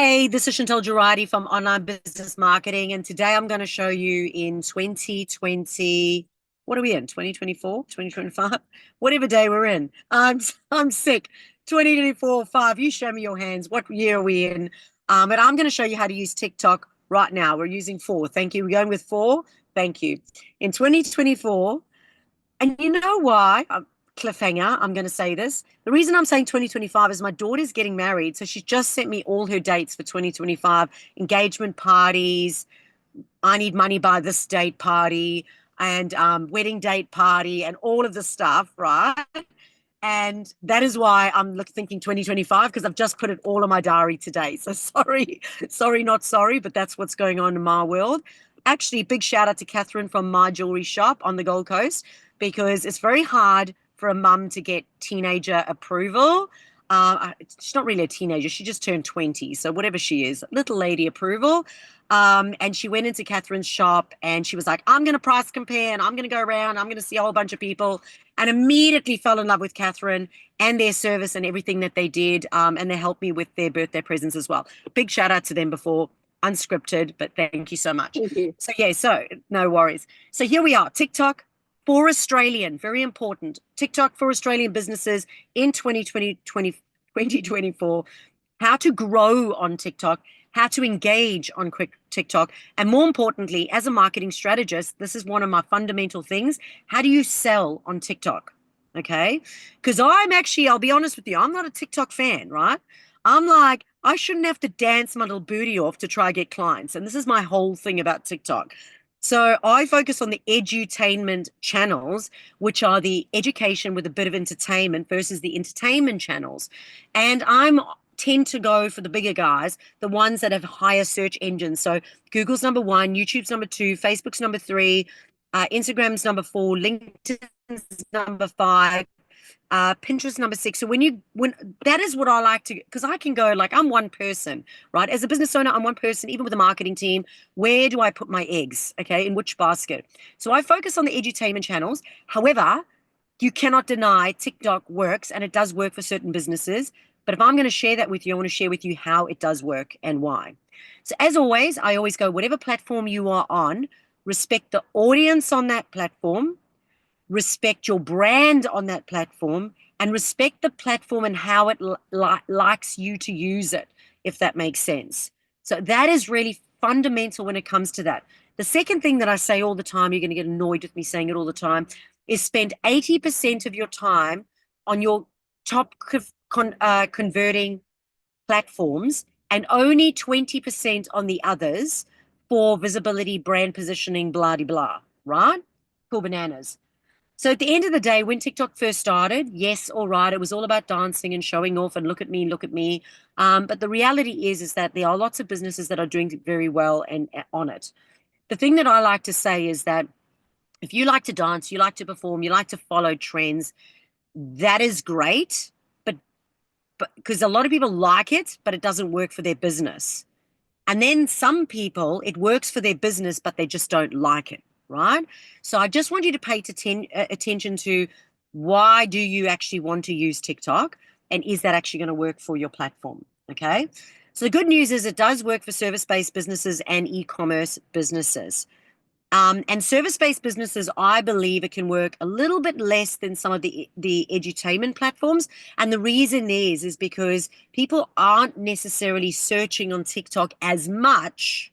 Hey, this is Chantal Girardi from Online Business Marketing, and today I'm going to show you in 2020, what are we in? 2024, 2025, whatever day we're in. I'm sick. 2024, 5. You show me your hands. What year are we in? And I'm going to show you how to use TikTok right now. We're using 4. Thank you. We're going with 4. Thank you. In 2024, and you know why? Cliffhanger, I'm going to say this. The reason I'm saying 2025 is my daughter's getting married. So she just sent me all her dates for 2025, engagement parties, I need money by this date party, and wedding date party, and all of the stuff, right? And that is why I'm thinking 2025 because I've just put it all on my diary today. So sorry, not sorry, but that's what's going on in my world. Actually, big shout out to Catherine from My Jewelry Shop on the Gold Coast because it's very hard for a mum to get teenager approval. She's not really a teenager. She just turned 20. So whatever she is, little lady approval. And she went into Catherine's shop and she was like, I'm going to price compare and I'm going to go around. I'm going to see a whole bunch of people, and immediately fell in love with Catherine and their service and everything that they did. And they helped me with their birthday presents as well. Big shout out to them before, unscripted, but thank you so much. Thank you. So no worries. So here we are, TikTok for Australian, very important. TikTok for Australian businesses in 2024, how to grow on TikTok, how to engage on quick TikTok, and more importantly, as a marketing strategist, this is one of my fundamental things. How do you sell on TikTok? Okay. Because I'll be honest with you, I'm not a TikTok fan, right? I'm like, I shouldn't have to dance my little booty off to try get clients. And this is my whole thing about TikTok. So I focus on the edutainment channels, which are the education with a bit of entertainment versus the entertainment channels. And I'm tend to go for the bigger guys, the ones that have higher search engines. So Google's number 1, YouTube's number 2, Facebook's number 3, Instagram's number 4, LinkedIn's number 5, Pinterest number 6. So when that is what I like to, because I can go like, I'm one person, right? As a business owner, I'm one person, even with a marketing team. Where do I put my eggs? Okay, in which basket? So I focus on the edutainment channels. However, you cannot deny TikTok works, and it does work for certain businesses. But if I'm going to share that with you, I want to share with you how it does work and why. So as always, I always go, whatever platform you are on, respect the audience on that platform, respect your brand on that platform, and respect the platform and how it likes you to use it, if that makes sense. So that is really fundamental when it comes to that. The second thing that I say all the time, you're going to get annoyed with me saying it all the time, is spend 80% of your time on your top converting platforms and only 20% on the others for visibility, brand positioning, blah, blah, blah, right? Cool bananas. So at the end of the day, when TikTok first started, yes, all right, it was all about dancing and showing off and look at me, look at me. But the reality is that there are lots of businesses that are doing very well and on it. The thing that I like to say is that if you like to dance, you like to perform, you like to follow trends, that is great. But because a lot of people like it, but it doesn't work for their business. And then some people, it works for their business, but they just don't like it, right? So I just want you to pay attention to why do you actually want to use TikTok, and is that actually going to work for your platform, okay? So the good news is it does work for service-based businesses and e-commerce businesses. And service-based businesses, I believe it can work a little bit less than some of the edutainment platforms. And the reason is because people aren't necessarily searching on TikTok as much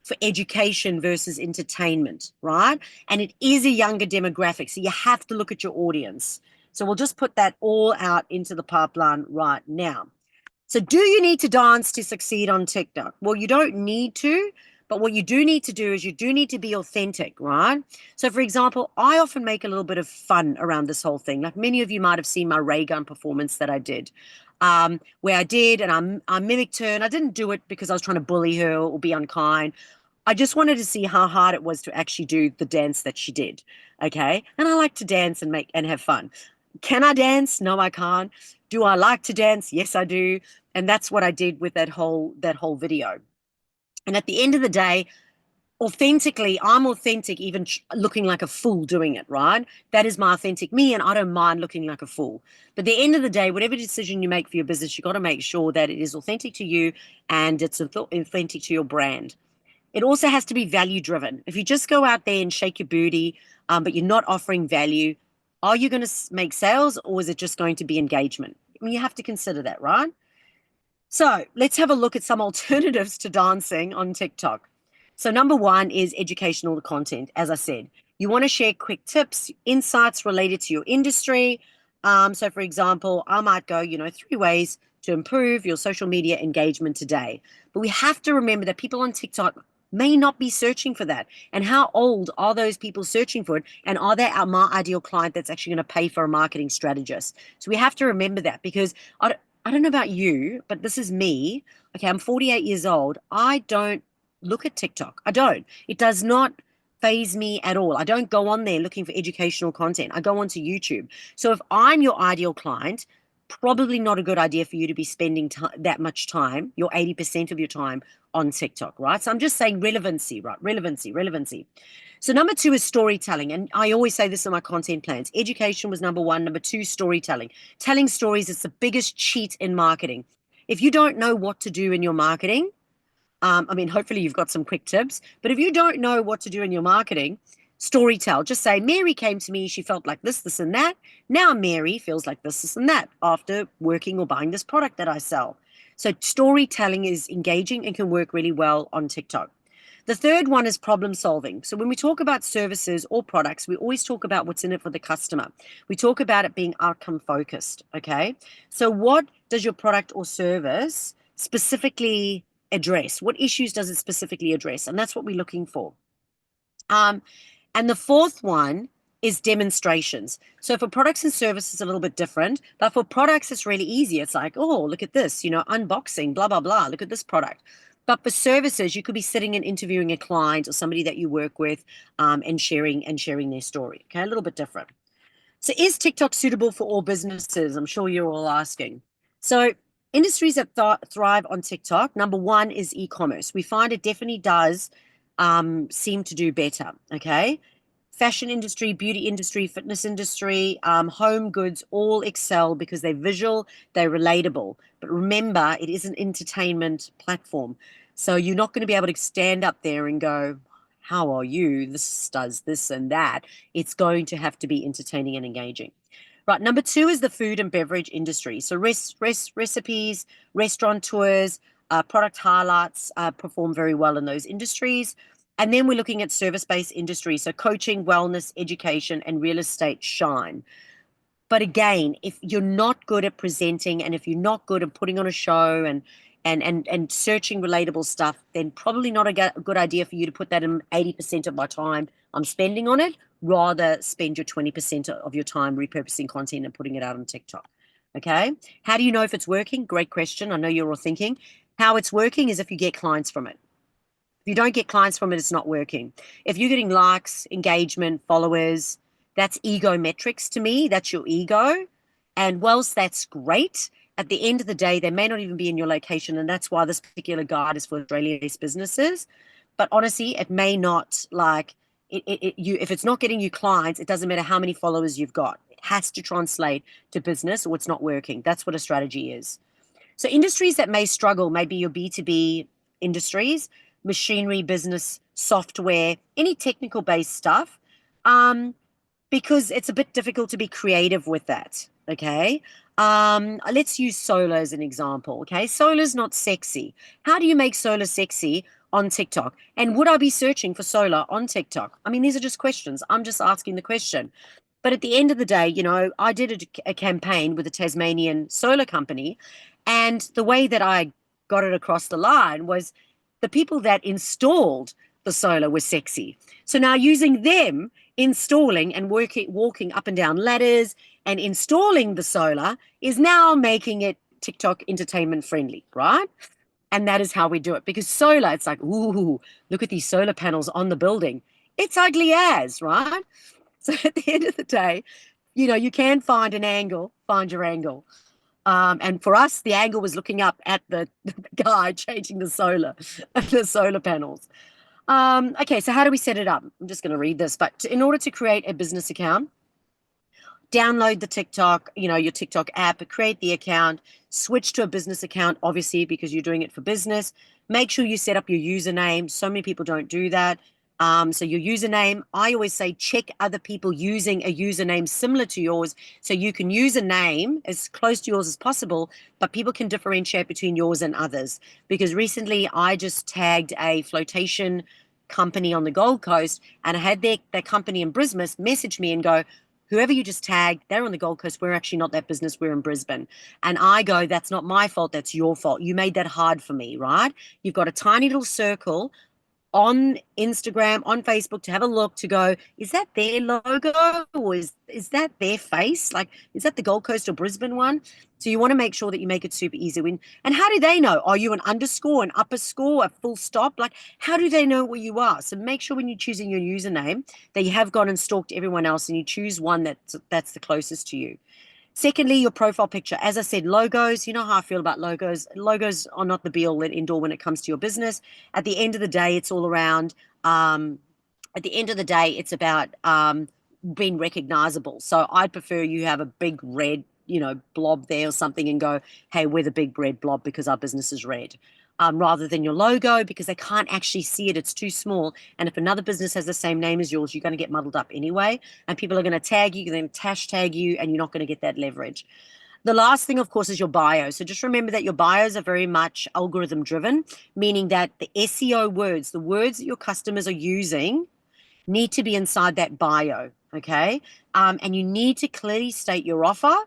for education versus entertainment, right? And it is a younger demographic, so you have to look at your audience. So we'll just put that all out into the pipeline right now. So do you need to dance to succeed on TikTok? Well, you don't need to, but what you do need to do is you do need to be authentic, right? So for example, I often make a little bit of fun around this whole thing. Like many of you might have seen my ray gun performance that I did, where I did, and I mimicked her, and I didn't do it because I was trying to bully her or be unkind. I just wanted to see how hard it was to actually do the dance that she did, okay? And I like to dance and make and have fun. Can I dance? No, I can't. Do I like to dance? Yes, I do. And that's what I did with that whole video. And at the end of the day, authentically, I'm authentic, even looking like a fool doing it, right? That is my authentic me, and I don't mind looking like a fool. But at the end of the day, whatever decision you make for your business, you got to make sure that it is authentic to you and it's authentic to your brand. It also has to be value driven. If you just go out there and shake your booty, but you're not offering value, are you going to make sales, or is it just going to be engagement? I mean, you have to consider that, right? So let's have a look at some alternatives to dancing on TikTok. So, number one is educational content. As I said, you want to share quick tips, insights related to your industry. So, for example, I might go, 3 ways to improve your social media engagement today. But we have to remember that people on TikTok may not be searching for that. And how old are those people searching for it? And are they my ideal client that's actually going to pay for a marketing strategist? So, we have to remember that, because I don't know about you, but this is me. Okay, I'm 48 years old. I don't look at TikTok. I don't. It does not phase me at all. I don't go on there looking for educational content. I go onto YouTube. So if I'm your ideal client, probably not a good idea for you to be spending that much time, your 80% of your time on TikTok, right? So I'm just saying relevancy, right? Relevancy. So number two is storytelling. And I always say this in my content plans. Education was number one. Number two, storytelling. Telling stories is the biggest cheat in marketing. If you don't know what to do in your marketing, I mean, hopefully you've got some quick tips, but if you don't know what to do in your marketing, storytell. Just say, Mary came to me, she felt like this, and that. Now Mary feels like this, and that after working or buying this product that I sell. So storytelling is engaging and can work really well on TikTok. The third one is problem solving. So when we talk about services or products, we always talk about what's in it for the customer. We talk about it being outcome focused. Okay. So what does your product or service specifically address? What issues does it specifically address? And that's what we're looking for. And the fourth one is demonstrations. So for products and services, it's a little bit different, but for products, it's really easy. It's like, oh, look at this, unboxing, blah, blah, blah. Look at this product. But for services, you could be sitting and interviewing a client or somebody that you work with, and sharing their story. Okay, a little bit different. So is TikTok suitable for all businesses? I'm sure you're all asking. So industries that thrive on TikTok, number one is e-commerce. We find it definitely does seem to do better. Okay. Fashion industry, beauty industry, fitness industry, home goods all excel because they're visual, they're relatable. But remember, it is an entertainment platform. So you're not going to be able to stand up there and go, how are you? This does this and that. It's going to have to be entertaining and engaging. Right. Number two is the food and beverage industry. So recipes, restaurateurs, product highlights perform very well in those industries. And then we're looking at service-based industries. So coaching, wellness, education, and real estate shine. But again, if you're not good at presenting, and if you're not good at putting on a show and searching relatable stuff, then probably not a good idea for you to put that in 80% of my time I'm spending on it. Rather spend your 20% of your time repurposing content and putting it out on TikTok. Okay. How do you know if it's working? Great question. I know you're all thinking. How it's working is if you get clients from it. If you don't get clients from it, it's not working. If you're getting likes, engagement, followers, that's ego metrics to me. That's your ego. And whilst that's great, at the end of the day, they may not even be in your location. And that's why this particular guide is for Australian-based businesses. But honestly, it may not if it's not getting you clients, it doesn't matter how many followers you've got. It has to translate to business or it's not working. That's what a strategy is. So industries that may struggle may be your B2B industries, machinery, business, software, any technical based stuff, because it's a bit difficult to be creative with that. Okay. Let's use solar as an example. Okay. Solar's not sexy. How do you make solar sexy on TikTok? And would I be searching for solar on TikTok? I mean, these are just questions. I'm just asking the question. But at the end of the day, I did a campaign with a Tasmanian solar company. And the way that I got it across the line was the people that installed the solar were sexy. So now using them installing and walking up and down ladders and installing the solar is now making it TikTok entertainment friendly, right? And that is how we do it. Because solar, it's like, ooh, look at these solar panels on the building. It's ugly as, right? So at the end of the day, you can find an angle, find your angle. And for us, the angle was looking up at the guy changing the solar panels. Okay, so how do we set it up? I'm just going to read this, but in order to create a business account, download the TikTok, your TikTok app, create the account, switch to a business account, obviously, because you're doing it for business. Make sure you set up your username. So many people don't do that. So your username, I always say check other people using a username similar to yours. So you can use a name as close to yours as possible, but people can differentiate between yours and others. Because recently I just tagged a flotation company on the Gold Coast, and I had their company in Brisbane message me and go, whoever you just tagged, they're on the Gold Coast. We're actually not that business. We're in Brisbane. And I go, that's not my fault. That's your fault. You made that hard for me, right? You've got a tiny little circle on Instagram, on Facebook to have a look to go, is that their logo or is that their face? Like, is that the Gold Coast or Brisbane one? So you want to make sure that you make it super easy. And how do they know? Are you an underscore, an upper score, a full stop? Like, how do they know what you are? So make sure when you're choosing your username that you have gone and stalked everyone else and you choose one that's the closest to you. Secondly, your profile picture. As I said, logos, you know how I feel about logos. Logos are not the be all and end all when it comes to your business. At the end of the day, it's all around, at the end of the day, it's about being recognizable. So I'd prefer you have a big red, blob there or something and go, hey, we're the big red blob because our business is red. Rather than your logo because they can't actually see it. It's too small. And if another business has the same name as yours, you're going to get muddled up anyway. And people are going to tag you, then hashtag you, and you're not going to get that leverage. The last thing, of course, is your bio. So just remember that your bios are very much algorithm driven, meaning that the SEO words, the words that your customers are using, need to be inside that bio. Okay. And you need to clearly state your offer,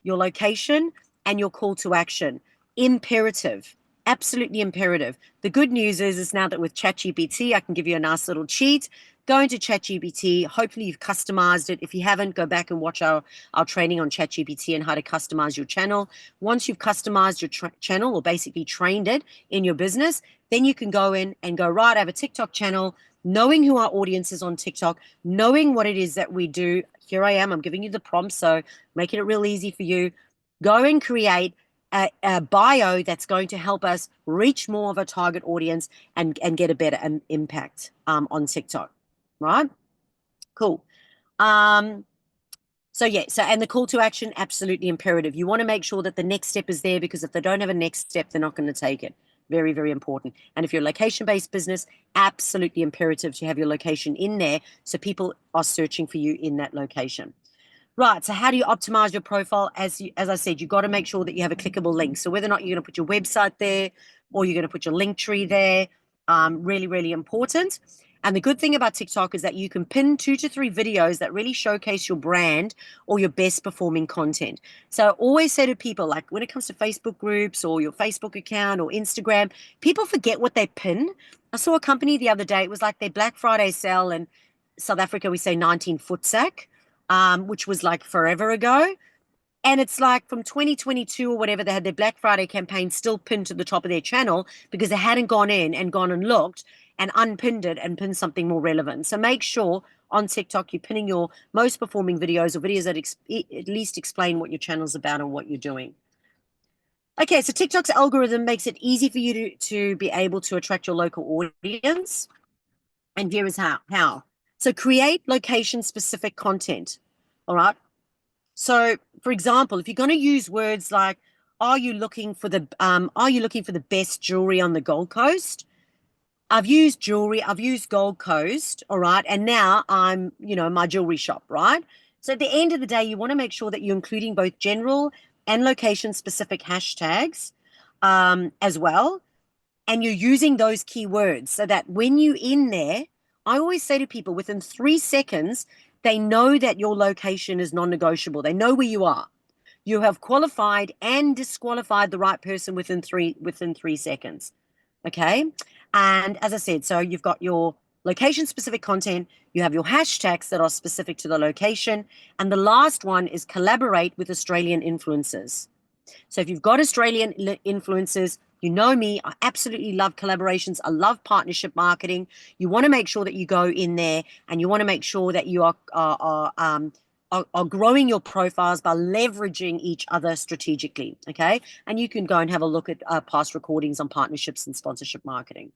your location, and your call to action. Imperative, absolutely imperative. The good news is now that with ChatGPT, I can give you a nice little cheat. Go into ChatGPT. Hopefully you've customized it. If you haven't, go back and watch our training on ChatGPT and how to customize your channel. Once you've customized your channel or basically trained it in your business, then you can go in and go, right, I have a TikTok channel, knowing who our audience is on TikTok, knowing what it is that we do. Here I am. I'm giving you the prompt, so making it real easy for you. Go and create a bio that's going to help us reach more of a target audience and get a better impact on TikTok, right? Cool. And the call to action, absolutely imperative. You want to make sure that the next step is there because if they don't have a next step, they're not going to take it. Very, very important. And if you're a location-based business, absolutely imperative to have your location in there so people are searching for you in that location. Right. So how do you optimize your profile? As I said, you've got to make sure that you have a clickable link. So whether or not you're going to put your website there or you're going to put your link tree there, really, really important. And the good thing about TikTok is that you can pin 2 to 3 videos that really showcase your brand or your best performing content. So I always say to people, like when it comes to Facebook groups or your Facebook account or Instagram, people forget what they pin. I saw a company the other day. It was like their Black Friday sale in South Africa. We say 19 foot sack, which was like forever ago. And it's like from 2022 or whatever, they had their Black Friday campaign still pinned to the top of their channel because they hadn't gone in and gone and looked and unpinned it and pinned something more relevant. So make sure on TikTok you're pinning your most performing videos or videos that at least explain what your channel's about and what you're doing. Okay, so TikTok's algorithm makes it easy for you to be able to attract your local audience. And here is how. So create location-specific content, all right? So, for example, if you're going to use words like, are you looking for the best jewelry on the Gold Coast? I've used jewelry, I've used Gold Coast, all right, and now I'm, my jewelry shop, right? So at the end of the day, you want to make sure that you're including both general and location-specific hashtags as well, and you're using those keywords so that when you're in there, I always say to people within 3 seconds, they know that your location is non-negotiable. They know where you are. You have qualified and disqualified the right person within 3 seconds. Okay. And as I said, so you've got your location specific content, you have your hashtags that are specific to the location, and the last one is collaborate with Australian influencers. So if you've got Australian influencers, you know me, I absolutely love collaborations. I love partnership marketing. You want to make sure that you go in there and you want to make sure that you are growing your profiles by leveraging each other strategically, okay? And you can go and have a look at past recordings on partnerships and sponsorship marketing.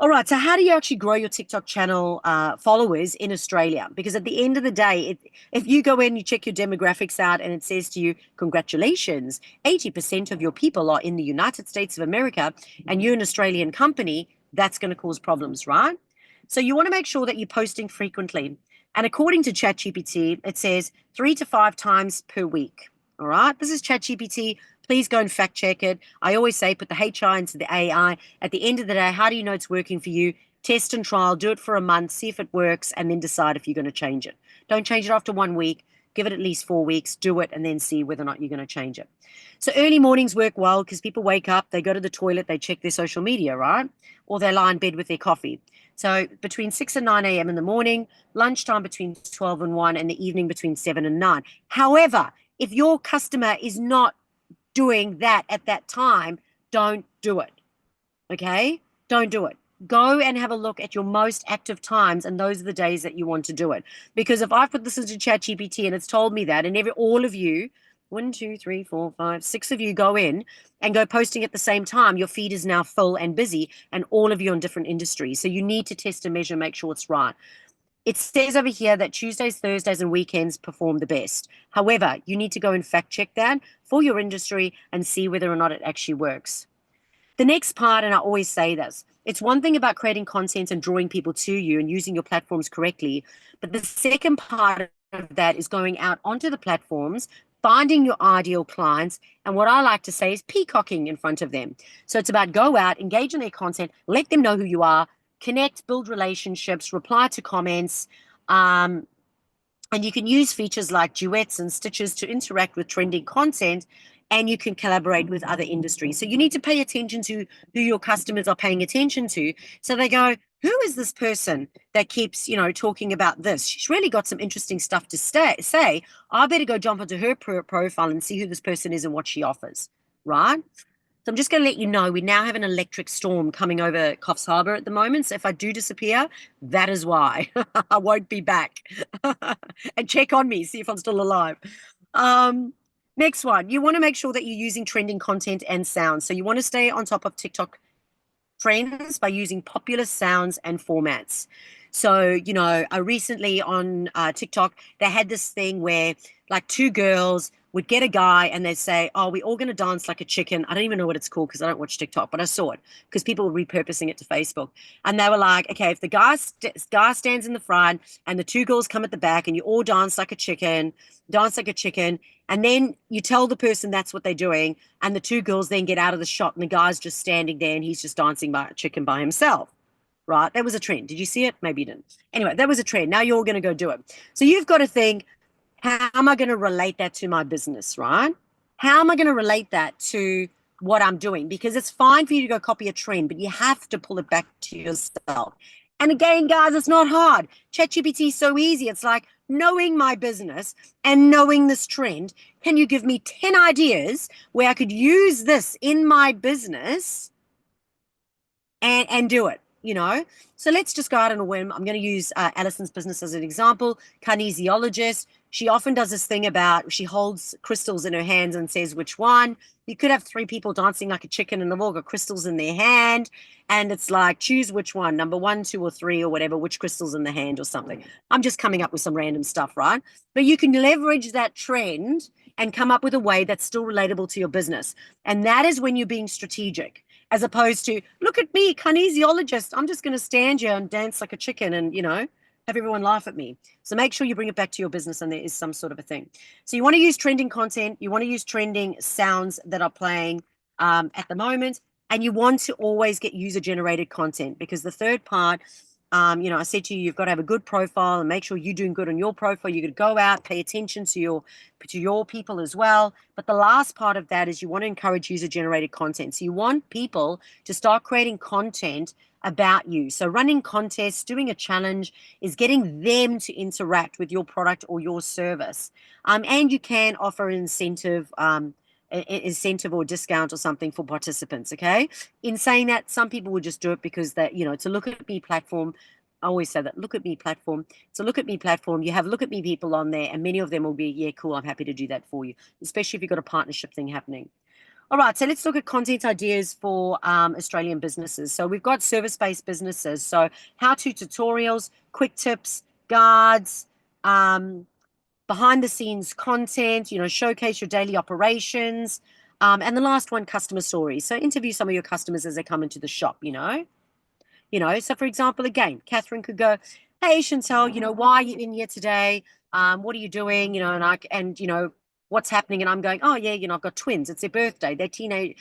All right. So, how do you actually grow your TikTok channel followers in Australia? Because at the end of the day, if you go in, you check your demographics out, and it says to you, congratulations, 80% of your people are in the United States of America, and you're an Australian company, that's going to cause problems, right? So, you want to make sure that you're posting frequently. And according to ChatGPT, it says 3 to 5 times per week. All right. This is ChatGPT. Please go and fact check it. I always say put the HR into the AI. At the end of the day, how do you know it's working for you? Test and trial, do it for a month, see if it works, and then decide if you're going to change it. Don't change it after 1 week. Give it at least 4 weeks, do it, and then see whether or not you're going to change it. So early mornings work well because people wake up, they go to the toilet, they check their social media, right? Or they lie in bed with their coffee. So between 6 and 9 a.m. in the morning, lunchtime between 12 and 1, and the evening between 7 and 9. However, if your customer is not doing that at that time, don't do it. Okay? Don't do it. Go and have a look at your most active times, and those are the days that you want to do it. Because if I put this into ChatGPT and it's told me that, and all of you, 1, 2, 3, 4, 5, 6 of you go in and go posting at the same time, your feed is now full and busy, and all of you in different industries. So you need to test and measure, make sure it's right. It says over here that Tuesdays, Thursdays, and weekends perform the best. However, you need to go and fact check that for your industry and see whether or not it actually works. The next part, and I always say this, it's one thing about creating content and drawing people to you and using your platforms correctly, but the second part of that is going out onto the platforms, finding your ideal clients, and what I like to say is peacocking in front of them. So it's about go out, engage in their content, let them know who you are, connect, build relationships, reply to comments, and you can use features like duets and stitches to interact with trending content, and you can collaborate with other industries. So you need to pay attention to who your customers are paying attention to. So they go, who is this person that keeps, talking about this? She's really got some interesting stuff to say. I better go jump onto her profile and see who this person is and what she offers, right? So I'm just going to let you know we now have an electric storm coming over Coffs Harbour at the moment. So if I do disappear, that is why. I won't be back. And check on me, see if I'm still alive. Next one, you want to make sure that you're using trending content and sounds. So you want to stay on top of TikTok trends by using popular sounds and formats. So, recently on TikTok, they had this thing where like two girls would get a guy and they'd say, oh, we're all going to dance like a chicken. I don't even know what it's called because I don't watch TikTok, but I saw it because people were repurposing it to Facebook. And they were like, okay, if the guy stands in the front and the two girls come at the back and you all dance like a chicken, and then you tell the person that's what they're doing, and the two girls then get out of the shot and the guy's just standing there and he's just dancing by a chicken by himself. Right? That was a trend. Did you see it? Maybe you didn't. Anyway, that was a trend. Now you're going to go do it. So you've got to think, how am I going to relate that to my business, right? How am I going to relate that to what I'm doing? Because it's fine for you to go copy a trend, but you have to pull it back to yourself. And again, guys, it's not hard. ChatGPT is so easy. It's like knowing my business and knowing this trend. Can you give me 10 ideas where I could use this in my business and do it? So let's just go out on a whim. I'm going to use Allison's business as an example. Kinesiologist. She often does this thing about she holds crystals in her hands and says which one. You could have 3 people dancing like a chicken and they've all got crystals in their hand. And it's like, choose which one, number 1, 2, or 3, or whatever, which crystal's in the hand or something. I'm just coming up with some random stuff, right? But you can leverage that trend and come up with a way that's still relatable to your business. And that is when you're being strategic, as opposed to, look at me, kinesiologist. I'm just going to stand here and dance like a chicken and, have everyone laugh at me. So make sure you bring it back to your business and there is some sort of a thing. So you want to use trending content. You want to use trending sounds that are playing at the moment. And you want to always get user-generated content, because the third part, I said to you, you've got to have a good profile and make sure you're doing good on your profile. You've got to go out, pay attention to your people as well. But the last part of that is you want to encourage user-generated content. So you want people to start creating content about you. So running contests, doing a challenge is getting them to interact with your product or your service. And you can offer an incentive or discount or something for participants. Okay. In saying that, some people will just do it because it's a look at me platform. I always say that, look at me platform. It's a look at me platform. You have look at me people on there, and many of them will be, yeah, cool, I'm happy to do that for you, especially if you've got a partnership thing happening. All right, so let's look at content ideas for Australian businesses. So we've got service-based businesses. So how-to tutorials, quick tips, guides, um, behind-the-scenes content, showcase your daily operations. And the last one, customer stories. So interview some of your customers as they come into the shop. So for example, again, Catherine could go, "Hey, Chantel, why are you in here today? What are you doing? What's happening?" And I'm going, "Oh yeah, I've got twins. It's their birthday. They're teenage,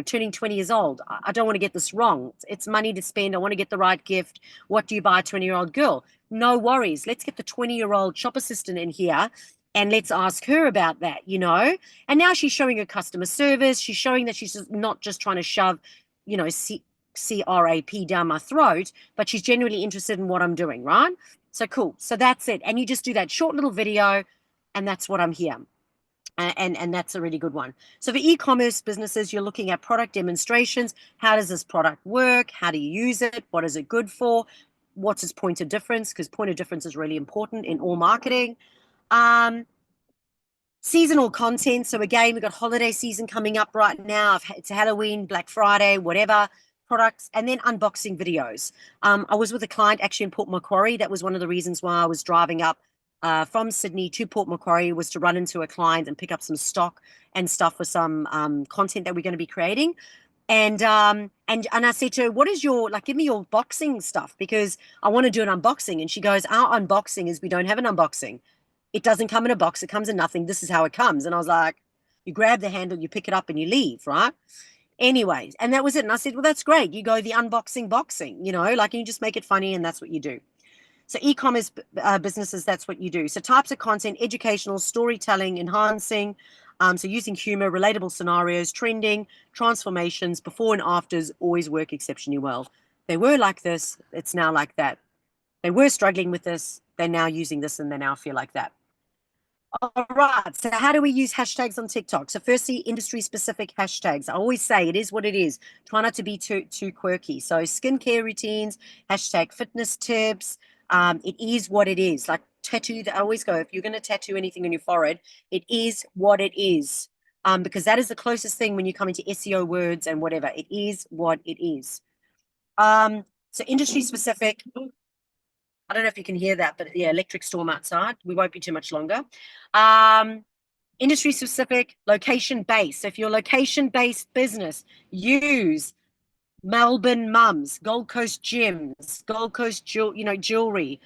turning 20 years old. I don't want to get this wrong. It's money to spend. I want to get the right gift. What do you buy a 20-year-old girl? No worries. Let's get the 20-year-old shop assistant in here." And let's ask her about that. And now she's showing her customer service. She's showing that she's not just trying to shove, you know, CRAP down my throat, but she's genuinely interested in what I'm doing, right? So cool. So that's it. And you just do that short little video, and that's what I'm here. And that's a really good one. So for e-commerce businesses, you're looking at product demonstrations. How does this product work? How do you use it? What is it good for? What's its point of difference? Because point of difference is really important in all marketing. Seasonal content. So again, we've got holiday season coming up right now. It's Halloween, Black Friday, whatever products, and then unboxing videos. I was with a client actually in Port Macquarie. That was one of the reasons why I was driving up from Sydney to Port Macquarie, was to run into a client and pick up some stock and stuff for some content that we're going to be creating. And I said to her, "What is your, like, give me your boxing stuff, because I want to do an unboxing." And she goes, "Our unboxing is, we don't have an unboxing. It doesn't come in a box. It comes in nothing. This is how it comes." And I was like, "You grab the handle, you pick it up, and you leave, right?" Anyways, and that was it. And I said, "Well, that's great. You go the unboxing boxing, like, you just make it funny, and that's what you do." So e-commerce businesses, that's what you do. So types of content: educational, storytelling, enhancing. So using humor, relatable scenarios, trending, transformations, before and afters always work exceptionally well. They were like this, it's now like that. They were struggling with this, they're now using this, and they now feel like that. All right. So how do we use hashtags on TikTok? So firstly, industry specific hashtags. I always say it is what it is. Try not to be too quirky. So skincare routines, hashtag fitness tips. It is what it is. Like tattoo, I always go, if you're going to tattoo anything on your forehead, it is what it is. Because that is the closest thing when you come into SEO words and whatever. It is what it is. So industry specific. I don't know if you can hear that, but yeah, electric storm outside. We won't be too much longer. Industry specific, location based. So if you're a location based business, use Melbourne mums, Gold Coast gyms, Gold Coast jewelry.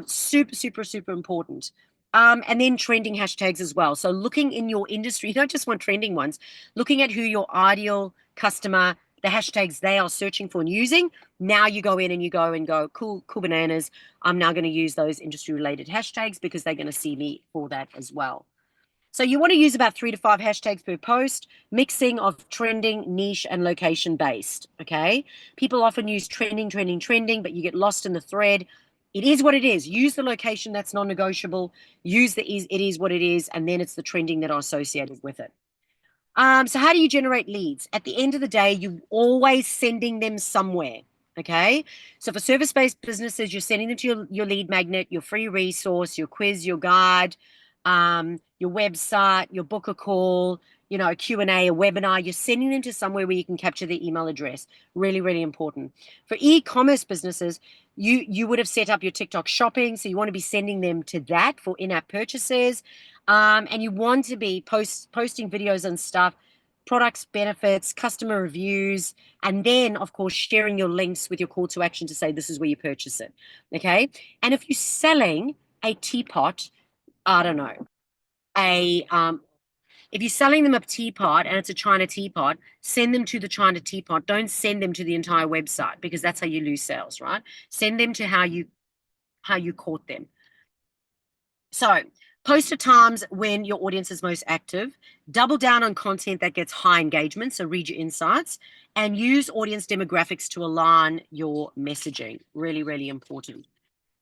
Super, super, super important. And then trending hashtags as well. So looking in your industry, you don't just want trending ones, looking at who your ideal customer, the hashtags they are searching for and using. Now you go in and you go, cool bananas. I'm now going to use those industry related hashtags because they're going to see me for that as well. So you want to use about 3 to 5 hashtags per post, mixing of trending, niche, and location based. Okay. People often use trending, but you get lost in the thread. It is what it is. Use the location that's non-negotiable. Use it is what it is, and then it's the trending that are associated with it. So how do you generate leads? At the end of the day, you're always sending them somewhere. Okay. So for service-based businesses, you're sending them to your lead magnet, your free resource, your quiz, your guide, your website, your book a call, a Q&A, a webinar. You're sending them to somewhere where you can capture their email address. Really, really important. For e-commerce businesses, you would have set up your TikTok shopping. So you want to be sending them to that for in-app purchases. And you want to be posting videos and stuff, products, benefits, customer reviews, and then, of course, sharing your links with your call to action to say this is where you purchase it. Okay. And if you're selling a teapot, I don't know, if you're selling them a teapot and it's a China teapot, send them to the China teapot. Don't send them to the entire website, because that's how you lose sales, right? Send them to how you caught them. So post at times when your audience is most active. Double down on content that gets high engagement. So read your insights and use audience demographics to align your messaging. Really, really important.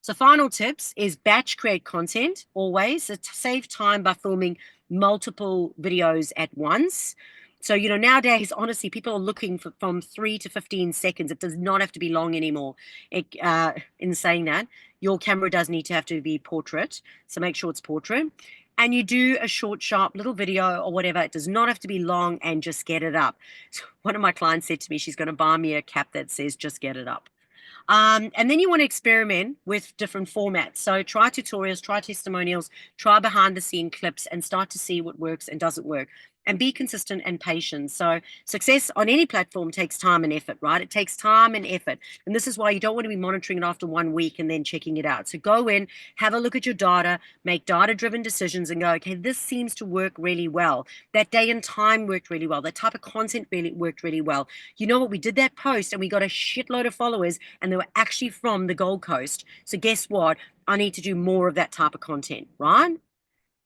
So final tips is batch create content always. So save time by filming multiple videos at once. So, nowadays, honestly, people are looking from 3 to 15 seconds. It does not have to be long anymore. In saying that, your camera does need to have to be portrait. So make sure it's portrait. and you do a short, sharp little video or whatever. It does not have to be long, and just get it up. So one of my clients said to me, she's going to buy me a cap that says, just get it up. And then you want to experiment with different formats. So try tutorials, try testimonials, try behind the scene clips, and start to see what works and doesn't work. And be consistent and patient. So success on any platform takes time and effort, right? It takes time and effort. And this is why you don't want to be monitoring it after 1 week and then checking it out. So go in, have a look at your data, make data-driven decisions, and go, okay, this seems to work really well. That day and time worked really well. That type of content really worked really well. You know what? We did that post and we got a shitload of followers, and they were actually from the Gold Coast. So guess what? I need to do more of that type of content, right?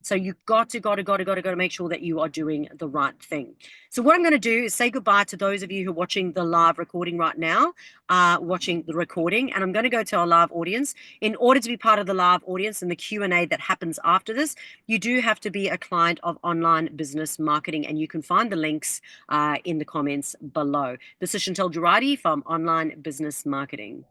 So you've got to make sure that you are doing the right thing. So what I'm going to do is say goodbye to those of you who are watching the live recording right now, watching the recording, and I'm going to go to our live audience. In order to be part of the live audience and the Q&A that happens after this, you do have to be a client of Online Business Marketing, and you can find the links in the comments below. This is Chantel Girardi from Online Business Marketing.